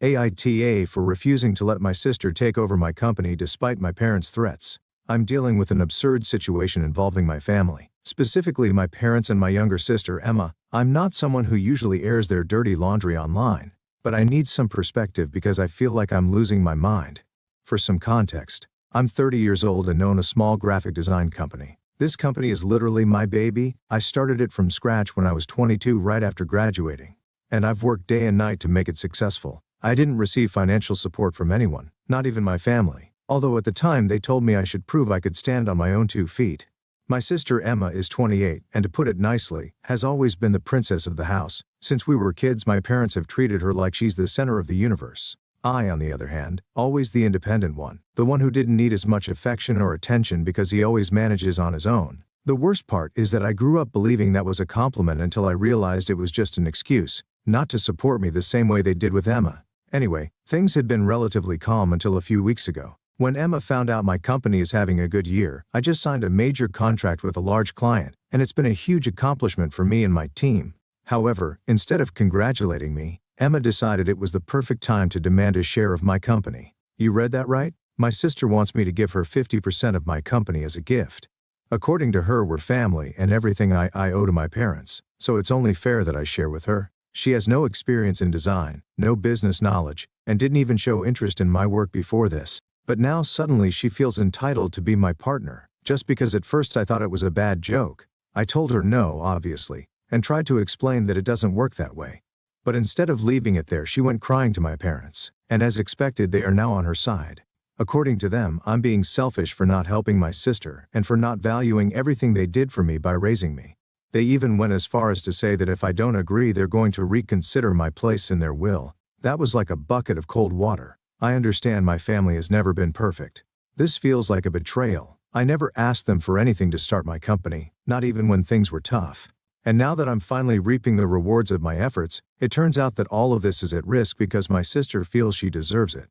Aita for refusing to let my sister take over my company despite my parents' threats. I'm dealing with an absurd situation involving my family, specifically my parents and my younger sister Emma. I'm not someone who usually airs their dirty laundry online, but I need some perspective because I feel like I'm losing my mind. For some context, I'm 30 years old and own a small graphic design company. This company is literally my baby. I started it from scratch when I was 22 right after graduating, and I've worked day and night to make it successful. I didn't receive financial support from anyone, not even my family, although at the time they told me I should prove I could stand on my own 2 feet. My sister Emma is 28, and to put it nicely, has always been the princess of the house. Since we were kids, my parents have treated her like she's the center of the universe. I, on the other hand, always the independent one, the one who didn't need as much affection or attention because he always manages on his own. The worst part is that I grew up believing that was a compliment until I realized it was just an excuse, not to support me the same way they did with Emma. Anyway, things had been relatively calm until a few weeks ago. When Emma found out my company is having a good year, I just signed a major contract with a large client, and it's been a huge accomplishment for me and my team. However, instead of congratulating me, Emma decided it was the perfect time to demand a share of my company. You read that right? My sister wants me to give her 50% of my company as a gift. According to her, we're family and everything I owe to my parents, so it's only fair that I share with her. She has no experience in design, no business knowledge, and didn't even show interest in my work before this. But now suddenly she feels entitled to be my partner, just because at first I thought it was a bad joke. I told her no, obviously, and tried to explain that it doesn't work that way. But instead of leaving it there, she went crying to my parents, and as expected, they are now on her side. According to them, I'm being selfish for not helping my sister and for not valuing everything they did for me by raising me. They even went as far as to say that if I don't agree, they're going to reconsider my place in their will. That was like a bucket of cold water. I understand my family has never been perfect. This feels like a betrayal. I never asked them for anything to start my company, not even when things were tough. And now that I'm finally reaping the rewards of my efforts, it turns out that all of this is at risk because my sister feels she deserves it.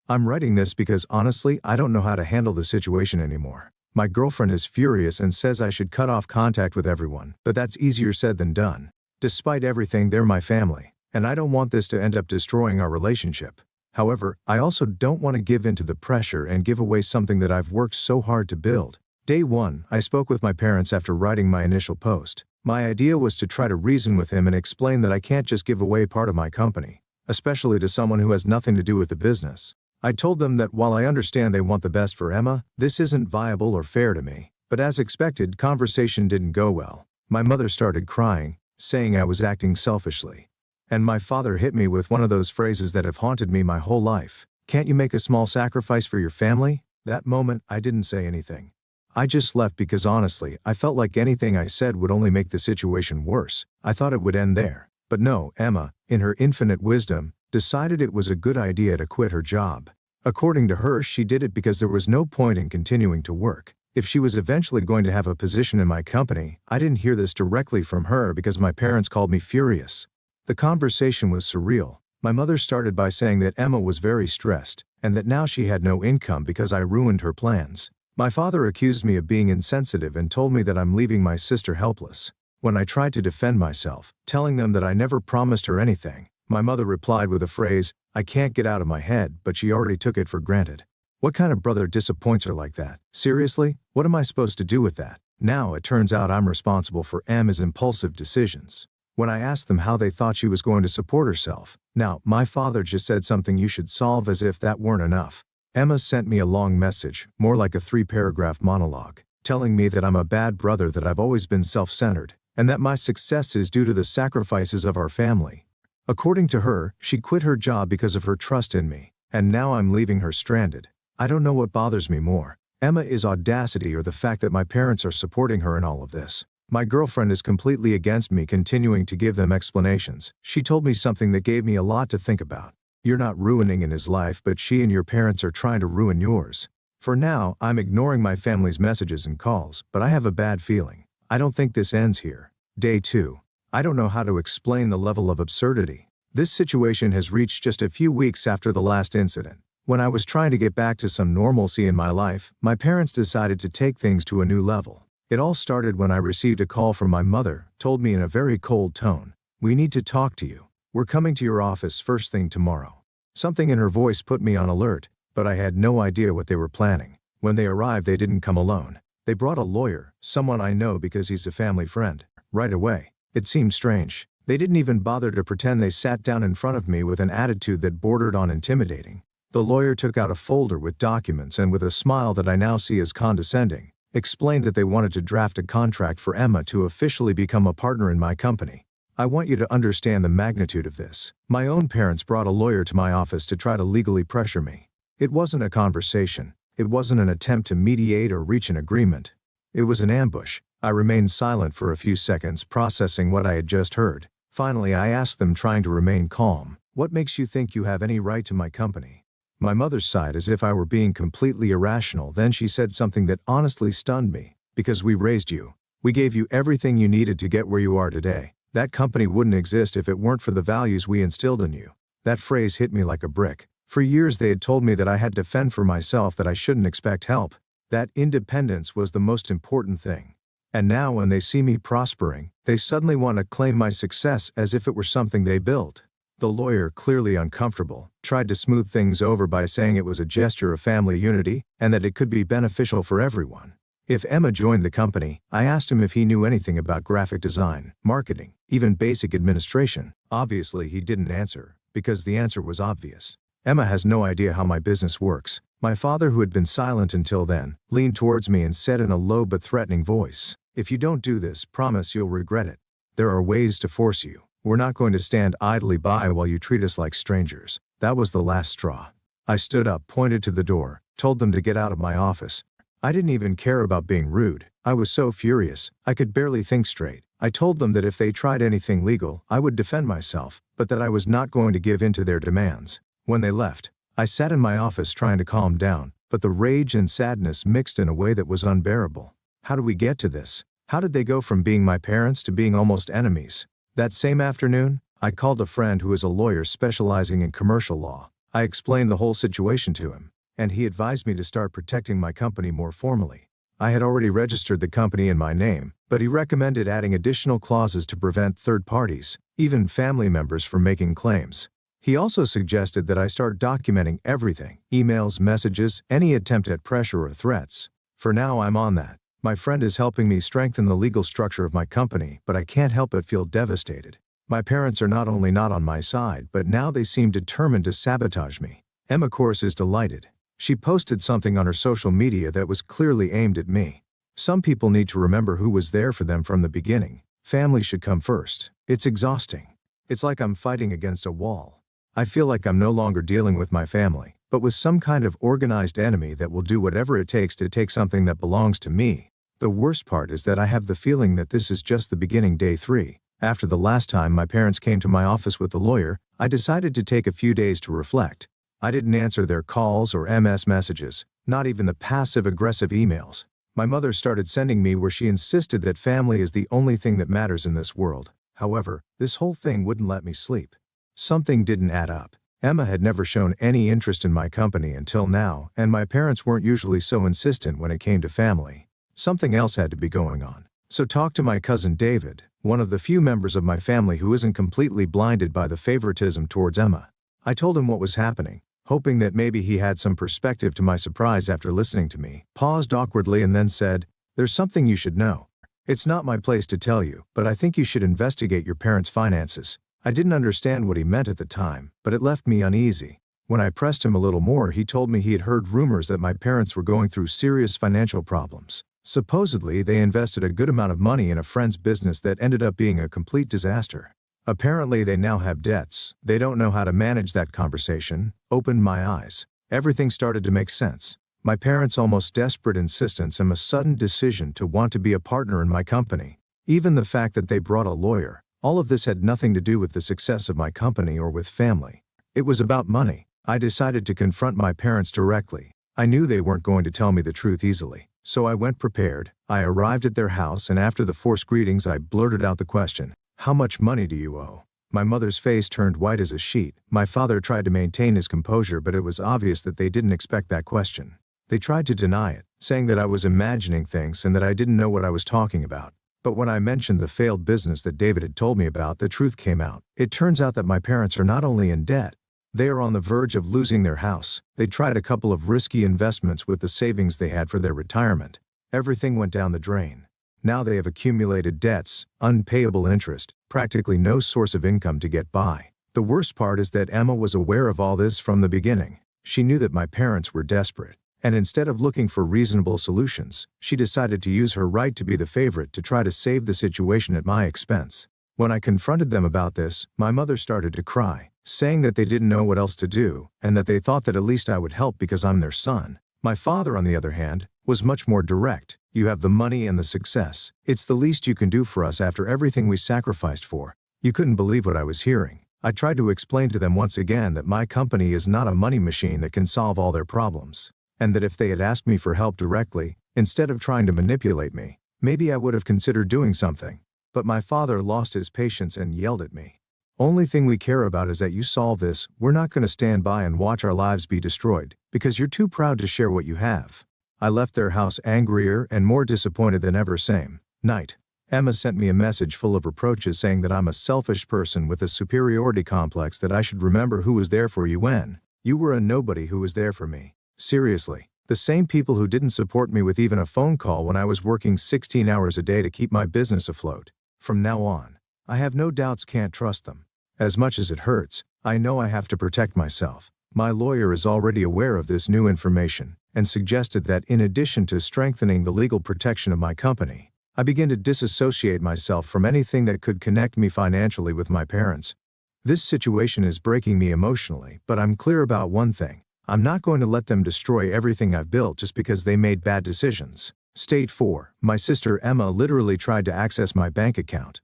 I'm writing this because honestly, I don't know how to handle the situation anymore. My girlfriend is furious and says I should cut off contact with everyone, but that's easier said than done. Despite everything, they're my family, and I don't want this to end up destroying our relationship. However, I also don't want to give in to the pressure and give away something that I've worked so hard to build. Day 1, I spoke with my parents after writing my initial post. My idea was to try to reason with him and explain that I can't just give away part of my company, especially to someone who has nothing to do with the business. I told them that while I understand they want the best for Emma, this isn't viable or fair to me. But as expected, conversation didn't go well. My mother started crying, saying I was acting selfishly. And my father hit me with one of those phrases that have haunted me my whole life. Can't you make a small sacrifice for your family? That moment, I didn't say anything. I just left because honestly, I felt like anything I said would only make the situation worse. I thought it would end there. But no, Emma, in her infinite wisdom, decided it was a good idea to quit her job. According to her, she did it because there was no point in continuing to work. If she was eventually going to have a position in my company, I didn't hear this directly from her because my parents called me furious. The conversation was surreal. My mother started by saying that Emma was very stressed, and that now she had no income because I ruined her plans. My father accused me of being insensitive and told me that I'm leaving my sister helpless. When I tried to defend myself, telling them that I never promised her anything, my mother replied with a phrase, "I can't get out of my head," but she already took it for granted. What kind of brother disappoints her like that? Seriously? What am I supposed to do with that? Now it turns out I'm responsible for Emma's impulsive decisions. When I asked them how they thought she was going to support herself, now, my father just said something you should solve as if that weren't enough. Emma sent me a long message, more like a 3-paragraph monologue, telling me that I'm a bad brother, that I've always been self-centered, and that my success is due to the sacrifices of our family. According to her, she quit her job because of her trust in me, and now I'm leaving her stranded. I don't know what bothers me more, Emma's audacity or the fact that my parents are supporting her in all of this. My girlfriend is completely against me continuing to give them explanations. She told me something that gave me a lot to think about. You're not ruining in his life, but she and your parents are trying to ruin yours. For now, I'm ignoring my family's messages and calls, but I have a bad feeling. I don't think this ends here. Day 2. I don't know how to explain the level of absurdity. This situation has reached just a few weeks after the last incident. When I was trying to get back to some normalcy in my life, my parents decided to take things to a new level. It all started when I received a call from my mother, told me in a very cold tone, "We need to talk to you. We're coming to your office first thing tomorrow." Something in her voice put me on alert, but I had no idea what they were planning. When they arrived, they didn't come alone. They brought a lawyer, someone I know because he's a family friend. Right away, it seemed strange. They didn't even bother to pretend. They sat down in front of me with an attitude that bordered on intimidating. The lawyer took out a folder with documents and with a smile that I now see as condescending, explained that they wanted to draft a contract for Emma to officially become a partner in my company. I want you to understand the magnitude of this. My own parents brought a lawyer to my office to try to legally pressure me. It wasn't a conversation. It wasn't an attempt to mediate or reach an agreement. It was an ambush. I remained silent for a few seconds, processing what I had just heard. Finally, I asked them, trying to remain calm, "What makes you think you have any right to my company?" My mother sighed as if I were being completely irrational. Then she said something that honestly stunned me. "Because we raised you. We gave you everything you needed to get where you are today. That company wouldn't exist if it weren't for the values we instilled in you." That phrase hit me like a brick. For years they had told me that I had to fend for myself, that I shouldn't expect help, that independence was the most important thing. And now when they see me prospering, they suddenly want to claim my success as if it were something they built. The lawyer, clearly uncomfortable, tried to smooth things over by saying it was a gesture of family unity and that it could be beneficial for everyone. If Emma joined the company, I asked him if he knew anything about graphic design, marketing, even basic administration. Obviously he didn't answer, because the answer was obvious. Emma has no idea how my business works. My father, who had been silent until then, leaned towards me and said in a low but threatening voice, "If you don't do this, promise you'll regret it. There are ways to force you. We're not going to stand idly by while you treat us like strangers." That was the last straw. I stood up, pointed to the door, told them to get out of my office. I didn't even care about being rude. I was so furious, I could barely think straight. I told them that if they tried anything legal, I would defend myself, but that I was not going to give in to their demands. When they left, I sat in my office trying to calm down, but the rage and sadness mixed in a way that was unbearable. How did we get to this? How did they go from being my parents to being almost enemies? That same afternoon, I called a friend who is a lawyer specializing in commercial law. I explained the whole situation to him, and he advised me to start protecting my company more formally. I had already registered the company in my name, but he recommended adding additional clauses to prevent third parties, even family members, from making claims. He also suggested that I start documenting everything: emails, messages, any attempt at pressure or threats. For now, I'm on that. My friend is helping me strengthen the legal structure of my company, but I can't help but feel devastated. My parents are not only not on my side, but now they seem determined to sabotage me. Emma, of course, is delighted. She posted something on her social media that was clearly aimed at me. Some people need to remember who was there for them from the beginning. Family should come first. It's exhausting. It's like I'm fighting against a wall. I feel like I'm no longer dealing with my family, but with some kind of organized enemy that will do whatever it takes to take something that belongs to me. The worst part is that I have the feeling that this is just the beginning. Day 3. After the last time my parents came to my office with the lawyer, I decided to take a few days to reflect. I didn't answer their calls or MS messages, not even the passive-aggressive emails. My mother started sending me where she insisted that family is the only thing that matters in this world. However, this whole thing wouldn't let me sleep. Something didn't add up. Emma had never shown any interest in my company until now, and my parents weren't usually so insistent when it came to family. Something else had to be going on. So talked to my cousin David, one of the few members of my family who isn't completely blinded by the favoritism towards Emma. I told him what was happening, hoping that maybe he had some perspective. To my surprise, after listening to me, paused awkwardly and then said, "There's something you should know. It's not my place to tell you, but I think you should investigate your parents' finances." I didn't understand what he meant at the time, but it left me uneasy. When I pressed him a little more, he told me he had heard rumors that my parents were going through serious financial problems. Supposedly, they invested a good amount of money in a friend's business that ended up being a complete disaster. Apparently, they now have debts. They don't know how to manage that. Conversation opened my eyes. Everything started to make sense. My parents' almost desperate insistence and a sudden decision to want to be a partner in my company. Even the fact that they brought a lawyer. All of this had nothing to do with the success of my company or with family. It was about money. I decided to confront my parents directly. I knew they weren't going to tell me the truth easily, so I went prepared. I arrived at their house, and after the forced greetings, I blurted out the question, "How much money do you owe?" My mother's face turned white as a sheet. My father tried to maintain his composure, but it was obvious that they didn't expect that question. They tried to deny it, saying that I was imagining things and that I didn't know what I was talking about. But when I mentioned the failed business that David had told me about, the truth came out. It turns out that my parents are not only in debt, They are on the verge of losing their house. They tried a couple of risky investments with the savings they had for their retirement. Everything went down the drain. Now they have accumulated debts, unpayable interest, practically no source of income to get by. The worst part is that Emma was aware of all this from the beginning. She knew that my parents were desperate, and instead of looking for reasonable solutions, she decided to use her right to be the favorite to try to save the situation at my expense. When I confronted them about this, my mother started to cry, saying that they didn't know what else to do, and that they thought that at least I would help because I'm their son. My father, on the other hand, was much more direct. You have the money and the success. It's the least you can do for us after everything we sacrificed for. You couldn't believe what I was hearing. I tried to explain to them once again that my company is not a money machine that can solve all their problems, and that if they had asked me for help directly, instead of trying to manipulate me, maybe I would have considered doing something. But my father lost his patience and yelled at me. Only thing we care about is that you solve this. We're not going to stand by and watch our lives be destroyed, because you're too proud to share what you have. I left their house angrier and more disappointed than ever. Same night, Emma sent me a message full of reproaches saying that I'm a selfish person with a superiority complex, that I should remember who was there for you when you were a nobody who was there for me. Seriously, the same people who didn't support me with even a phone call when I was working 16 hours a day to keep my business afloat. From now on, I have no doubts, can't trust them. As much as it hurts, I know I have to protect myself. My lawyer is already aware of this new information and suggested that in addition to strengthening the legal protection of my company, I begin to disassociate myself from anything that could connect me financially with my parents. This situation is breaking me emotionally, but I'm clear about one thing. I'm not going to let them destroy everything I've built just because they made bad decisions. State 4. My sister Emma literally tried to access my bank account.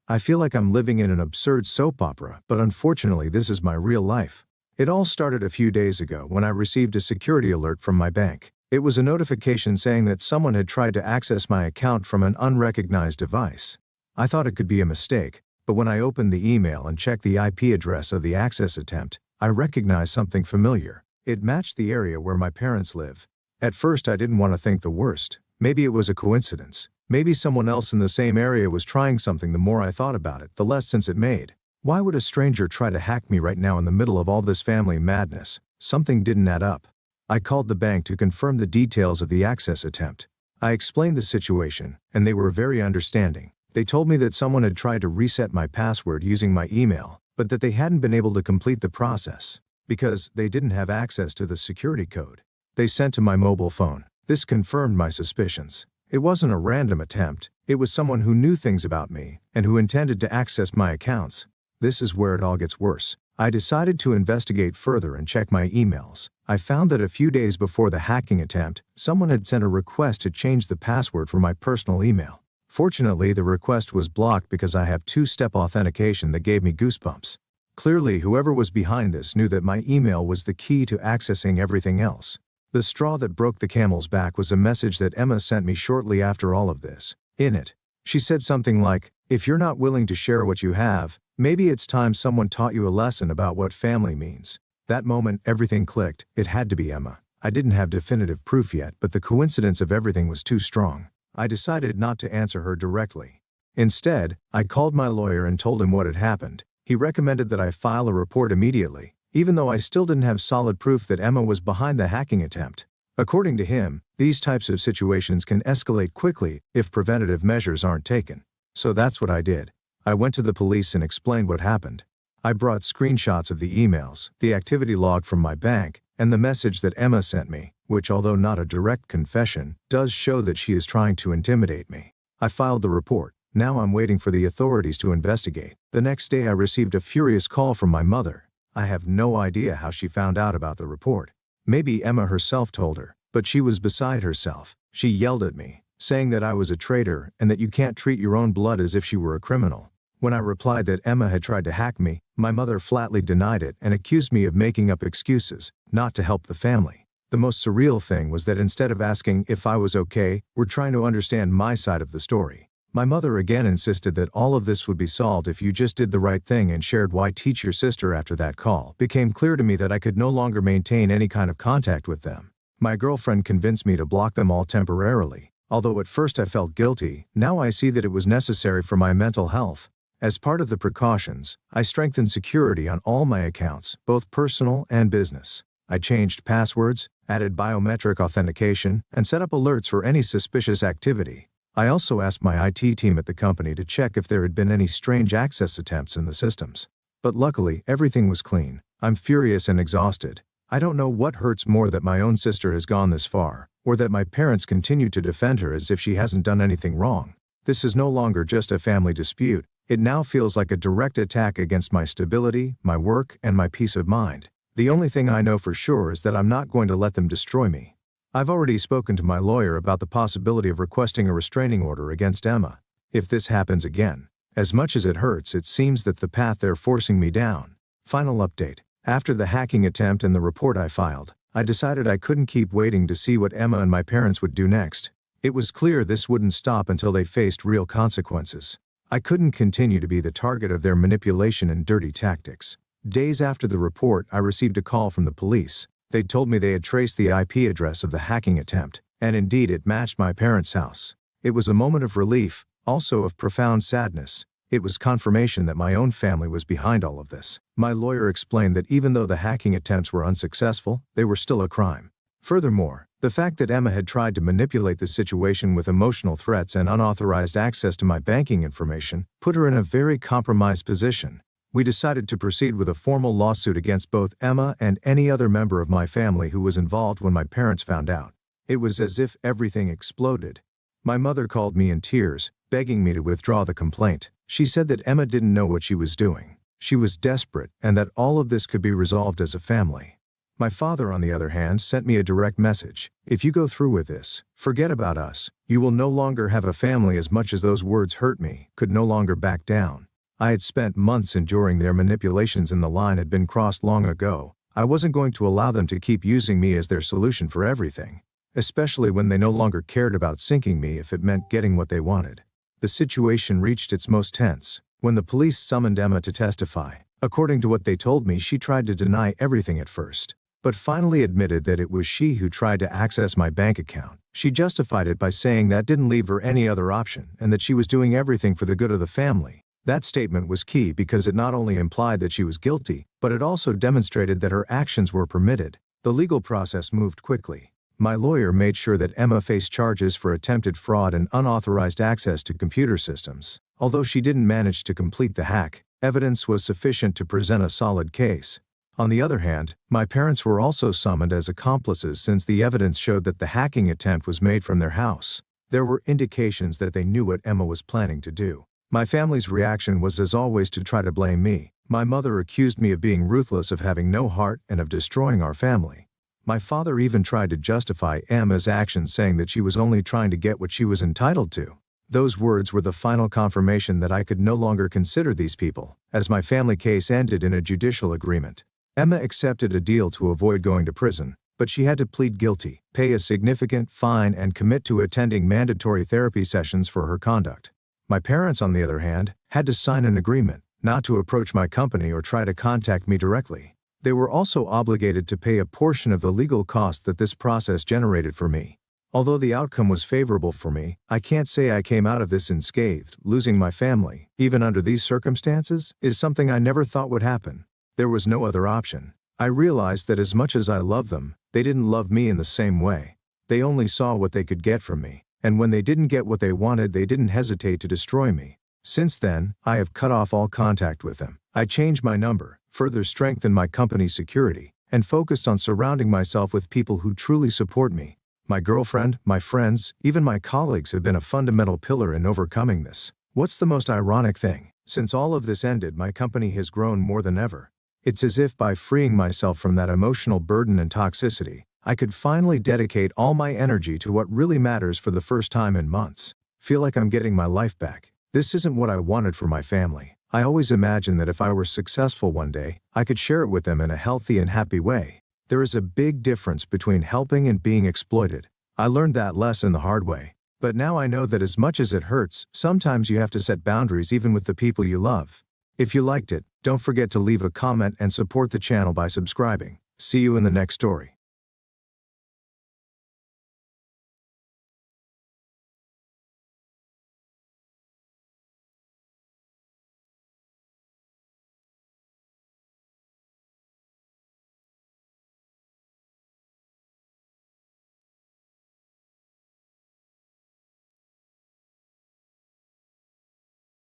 I feel like I'm living in an absurd soap opera, but unfortunately this is my real life. It all started a few days ago when I received a security alert from my bank. It was a notification saying that someone had tried to access my account from an unrecognized device. I thought it could be a mistake, but when I opened the email and checked the IP address of the access attempt, I recognized something familiar. It matched the area where my parents live. At first I didn't want to think the worst. Maybe it was a coincidence. Maybe someone else in the same area was trying something. The more I thought about it, the less sense it made. Why would a stranger try to hack me right now in the middle of all this family madness? Something didn't add up. I called the bank to confirm the details of the access attempt. I explained the situation, and they were very understanding. They told me that someone had tried to reset my password using my email, but that they hadn't been able to complete the process because they didn't have access to the security code they sent to my mobile phone. This confirmed my suspicions. It wasn't a random attempt. It was someone who knew things about me and who intended to access my accounts. This is where it all gets worse. I decided to investigate further and check my emails. I found that a few days before the hacking attempt, someone had sent a request to change the password for my personal email. Fortunately, the request was blocked because I have two-step authentication that gave me goosebumps. Clearly, whoever was behind this knew that my email was the key to accessing everything else. The straw that broke the camel's back was a message that Emma sent me shortly after all of this. In it, she said something like, "If you're not willing to share what you have, maybe it's time someone taught you a lesson about what family means." That moment, everything clicked. It had to be Emma. I didn't have definitive proof yet, but the coincidence of everything was too strong. I decided not to answer her directly. Instead, I called my lawyer and told him what had happened. He recommended that I file a report immediately, even though I still didn't have solid proof that Emma was behind the hacking attempt. According to him, these types of situations can escalate quickly if preventative measures aren't taken. So that's what I did. I went to the police and explained what happened. I brought screenshots of the emails, the activity log from my bank, and the message that Emma sent me, which, although not a direct confession, does show that she is trying to intimidate me. I filed the report. Now I'm waiting for the authorities to investigate. The next day I received a furious call from my mother. I have no idea how she found out about the report. Maybe Emma herself told her, but she was beside herself. She yelled at me, saying that I was a traitor and that you can't treat your own blood as if she were a criminal. When I replied that Emma had tried to hack me, my mother flatly denied it and accused me of making up excuses, not to help the family. The most surreal thing was that instead of asking if I was okay, we're trying to understand my side of the story. My mother again insisted that all of this would be solved if you just did the right thing and shared why teach your sister. After that call, became clear to me that I could no longer maintain any kind of contact with them. My girlfriend convinced me to block them all temporarily. Although at first I felt guilty, now I see that it was necessary for my mental health. As part of the precautions, I strengthened security on all my accounts, both personal and business. I changed passwords, added biometric authentication, and set up alerts for any suspicious activity. I also asked my IT team at the company to check if there had been any strange access attempts in the systems. But luckily, everything was clean. I'm furious and exhausted. I don't know what hurts more, that my own sister has gone this far, or that my parents continue to defend her as if she hasn't done anything wrong. This is no longer just a family dispute. It now feels like a direct attack against my stability, my work, and my peace of mind. The only thing I know for sure is that I'm not going to let them destroy me. I've already spoken to my lawyer about the possibility of requesting a restraining order against Emma. If this happens again, as much as it hurts, it seems that the path they're forcing me down. Final update. After the hacking attempt and the report I filed, I decided I couldn't keep waiting to see what Emma and my parents would do next. It was clear this wouldn't stop until they faced real consequences. I couldn't continue to be the target of their manipulation and dirty tactics. Days after the report, I received a call from the police. They told me they had traced the IP address of the hacking attempt, and indeed it matched my parents' house. It was a moment of relief, also of profound sadness. It was confirmation that my own family was behind all of this. My lawyer explained that even though the hacking attempts were unsuccessful, they were still a crime. Furthermore, the fact that Emma had tried to manipulate the situation with emotional threats and unauthorized access to my banking information put her in a very compromised position. We decided to proceed with a formal lawsuit against both Emma and any other member of my family who was involved when my parents found out. It was as if everything exploded. My mother called me in tears, begging me to withdraw the complaint. She said that Emma didn't know what she was doing. She was desperate, and that all of this could be resolved as a family. My father, on the other hand, sent me a direct message. If you go through with this, forget about us. You will no longer have a family. As much as those words hurt me, could no longer back down. I had spent months enduring their manipulations, and the line had been crossed long ago. I wasn't going to allow them to keep using me as their solution for everything, especially when they no longer cared about sinking me if it meant getting what they wanted. The situation reached its most tense when the police summoned Emma to testify. According to what they told me, she tried to deny everything at first, but finally admitted that it was she who tried to access my bank account. She justified it by saying that didn't leave her any other option, and that she was doing everything for the good of the family. That statement was key because it not only implied that she was guilty, but it also demonstrated that her actions were permitted. The legal process moved quickly. My lawyer made sure that Emma faced charges for attempted fraud and unauthorized access to computer systems. Although she didn't manage to complete the hack, evidence was sufficient to present a solid case. On the other hand, my parents were also summoned as accomplices since the evidence showed that the hacking attempt was made from their house. There were indications that they knew what Emma was planning to do. My family's reaction was, as always, to try to blame me. My mother accused me of being ruthless, of having no heart, and of destroying our family. My father even tried to justify Emma's actions, saying that she was only trying to get what she was entitled to. Those words were the final confirmation that I could no longer consider these people, as my family case ended in a judicial agreement. Emma accepted a deal to avoid going to prison, but she had to plead guilty, pay a significant fine, and commit to attending mandatory therapy sessions for her conduct. My parents, on the other hand, had to sign an agreement not to approach my company or try to contact me directly. They were also obligated to pay a portion of the legal cost that this process generated for me. Although the outcome was favorable for me, I can't say I came out of this unscathed. Losing my family, even under these circumstances, is something I never thought would happen. There was no other option. I realized that as much as I loved them, they didn't love me in the same way. They only saw what they could get from me, and when they didn't get what they wanted, they didn't hesitate to destroy me. Since then, I have cut off all contact with them. I changed my number, further strengthened my company's security, and focused on surrounding myself with people who truly support me. My girlfriend, my friends, even my colleagues have been a fundamental pillar in overcoming this. What's the most ironic thing? Since all of this ended, my company has grown more than ever. It's as if by freeing myself from that emotional burden and toxicity, I could finally dedicate all my energy to what really matters for the first time in months. Feel like I'm getting my life back. This isn't what I wanted for my family. I always imagined that if I were successful one day, I could share it with them in a healthy and happy way. There is a big difference between helping and being exploited. I learned that lesson the hard way. But now I know that as much as it hurts, sometimes you have to set boundaries even with the people you love. If you liked it, don't forget to leave a comment and support the channel by subscribing. See you in the next story.